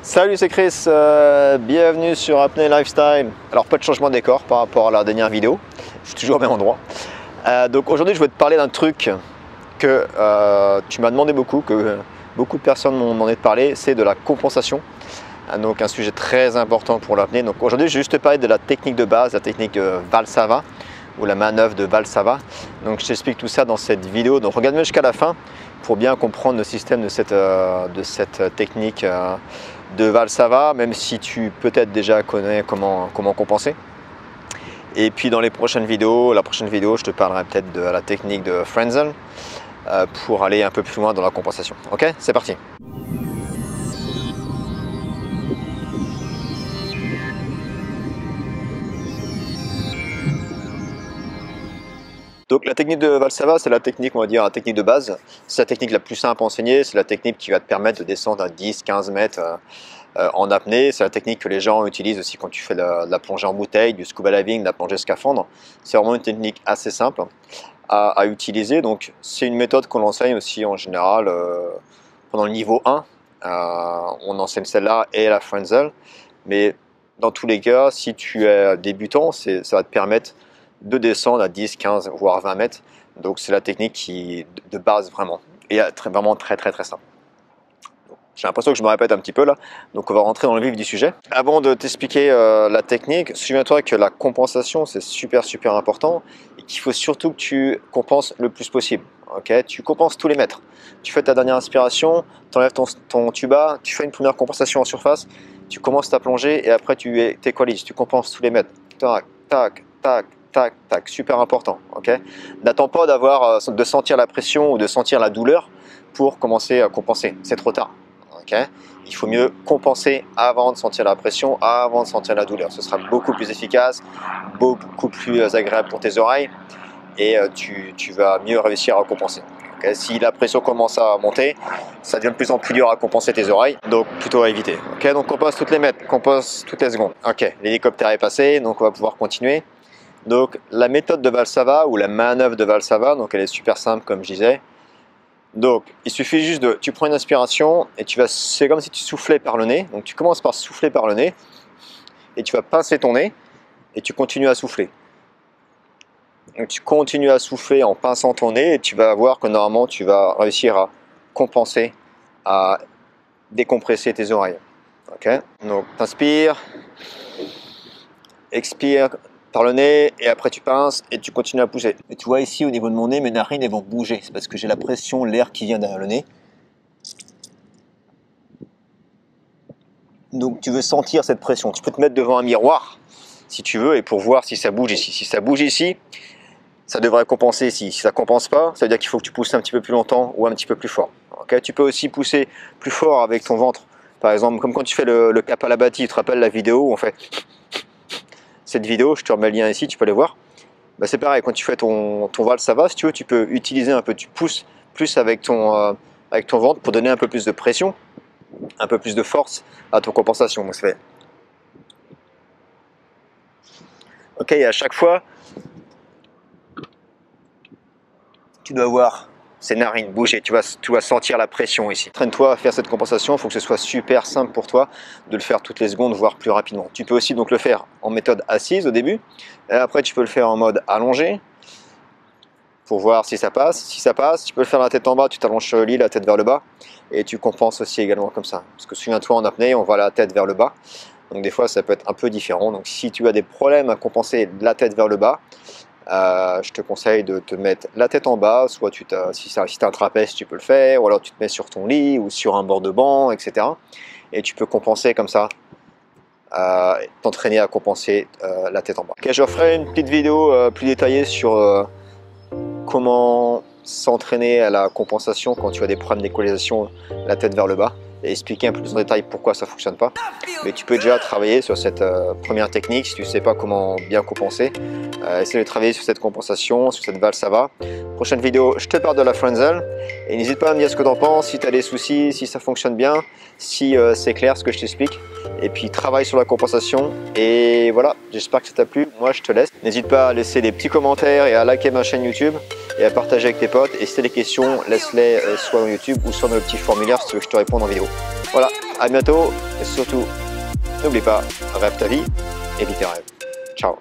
Salut, c'est Chris, bienvenue sur Apnée Lifestyle. Alors pas de changement de décor par rapport à la dernière vidéo, je suis toujours au même endroit. Donc aujourd'hui je vais te parler d'un truc que tu m'as demandé beaucoup, que beaucoup de personnes m'ont demandé de parler, c'est de la compensation. Donc un sujet très important pour l'apnée. Donc aujourd'hui je vais juste te parler de la technique de base, la technique de Valsalva ou la manœuvre de Valsalva. Donc je t'explique tout ça dans cette vidéo, donc regarde-moi jusqu'à la fin pour bien comprendre le système de cette technique de Valsalva, même si tu peut-être déjà connais comment compenser. Et puis dans les prochaines vidéos, la prochaine vidéo, je te parlerai peut-être de la technique de Frenzel pour aller un peu plus loin dans la compensation. Ok, c'est parti. Donc la technique de Valsalva, c'est la technique, on va dire, la technique de base. C'est la technique la plus simple à enseigner, c'est la technique qui va te permettre de descendre à 10-15 mètres en apnée. C'est la technique que les gens utilisent aussi quand tu fais de la plongée en bouteille, du scuba diving, de la plongée scaphandre. C'est vraiment une technique assez simple à utiliser. Donc c'est une méthode qu'on enseigne aussi en général pendant le niveau 1. On enseigne celle-là et la Frenzel. Mais dans tous les cas, si tu es débutant, ça va te permettre de descendre à 10, 15, voire 20 mètres. Donc c'est la technique de base vraiment. Et vraiment très simple. J'ai l'impression que je me répète un petit peu là. Donc on va rentrer dans le vif du sujet. Avant de t'expliquer la technique, souviens-toi que la compensation c'est super important. Et qu'il faut surtout que tu compenses le plus possible. Okay, tu compenses tous les mètres. Tu fais ta dernière inspiration, tu enlèves ton tuba, tu fais une première compensation en surface, tu commences ta plongée et après tu t'équalises, tu compenses tous les mètres. Tac, tac, tac, tac, tac, super important. Okay, n'attends pas de sentir la pression ou de sentir la douleur pour commencer à compenser. C'est trop tard. Okay, il faut mieux compenser avant de sentir la pression, avant de sentir la douleur. Ce sera beaucoup plus efficace, beaucoup plus agréable pour tes oreilles et tu vas mieux réussir à compenser. Okay, si la pression commence à monter, ça devient de plus en plus dur à compenser tes oreilles, donc plutôt à éviter. Okay, donc compense toutes les mètres, compense toutes les secondes. Ok, l'hélicoptère est passé, donc on va pouvoir continuer. Donc la méthode de Valsalva ou la manœuvre de Valsalva, donc elle est super simple comme je disais. Donc il suffit juste tu prends une inspiration et c'est comme si tu soufflais par le nez. Donc tu commences par souffler par le nez et tu vas pincer ton nez et tu continues à souffler. Donc tu continues à souffler en pinçant ton nez et tu vas voir que normalement tu vas réussir à compenser, à décompresser tes oreilles. Ok, donc t'inspires, expire par le nez et après tu pinces et tu continues à pousser. Et tu vois ici au niveau de mon nez, mes narines elles vont bouger. C'est parce que j'ai la pression, l'air qui vient derrière le nez. Donc tu veux sentir cette pression. Tu peux te mettre devant un miroir si tu veux et pour voir si ça bouge ici. Si ça bouge ici, ça devrait compenser ici. Si ça ne compense pas, ça veut dire qu'il faut que tu pousses un petit peu plus longtemps ou un petit peu plus fort. Okay, tu peux aussi pousser plus fort avec ton ventre. Par exemple, comme quand tu fais le Kapalabhati, tu te rappelles la vidéo où on fait cette vidéo, je te remets le lien ici, tu peux aller voir. Bah, c'est pareil, quand tu fais ton Valsalva, si tu veux, tu peux utiliser un peu, tu pousses plus avec ton ventre pour donner un peu plus de pression, un peu plus de force à ton compensation. Donc, ça fait. Ok, et à chaque fois, tu dois voir ces narines bouger, tu vas sentir la pression ici. Traîne-toi à faire cette compensation, il faut que ce soit super simple pour toi de le faire toutes les secondes, voire plus rapidement. Tu peux aussi donc le faire en méthode assise au début, et après tu peux le faire en mode allongé, pour voir si ça passe. Si ça passe, tu peux le faire la tête en bas, tu t'allonges sur le lit, la tête vers le bas, et tu compenses aussi également comme ça. Parce que souviens-toi, en apnée, on voit la tête vers le bas, donc des fois ça peut être un peu différent. Donc si tu as des problèmes à compenser de la tête vers le bas, je te conseille de te mettre la tête en bas, soit si tu as un trapèze tu peux le faire, ou alors tu te mets sur ton lit ou sur un bord de banc, etc. Et tu peux compenser comme ça, t'entraîner à compenser la tête en bas. Ok, je ferai une petite vidéo plus détaillée sur comment s'entraîner à la compensation quand tu as des problèmes d'équalisation, la tête vers le bas, et expliquer un peu plus en détail pourquoi ça ne fonctionne pas. Mais tu peux déjà travailler sur cette première technique si tu ne sais pas comment bien compenser. Essaye de travailler sur cette compensation, sur cette Valsalva. Prochaine vidéo, je te parle de la Frenzel. Et n'hésite pas à me dire ce que tu en penses, si tu as des soucis, si ça fonctionne bien, si c'est clair ce que je t'explique. Et puis travaille sur la compensation. Et voilà, j'espère que ça t'a plu. Moi, je te laisse. N'hésite pas à laisser des petits commentaires et à liker ma chaîne YouTube et à partager avec tes potes. Et si tu as des questions, laisse-les soit dans YouTube ou soit dans le petit formulaire si tu veux que je te réponde en vidéo. Voilà, à bientôt et surtout, n'oublie pas, rêve ta vie et vis tes rêves. Ciao.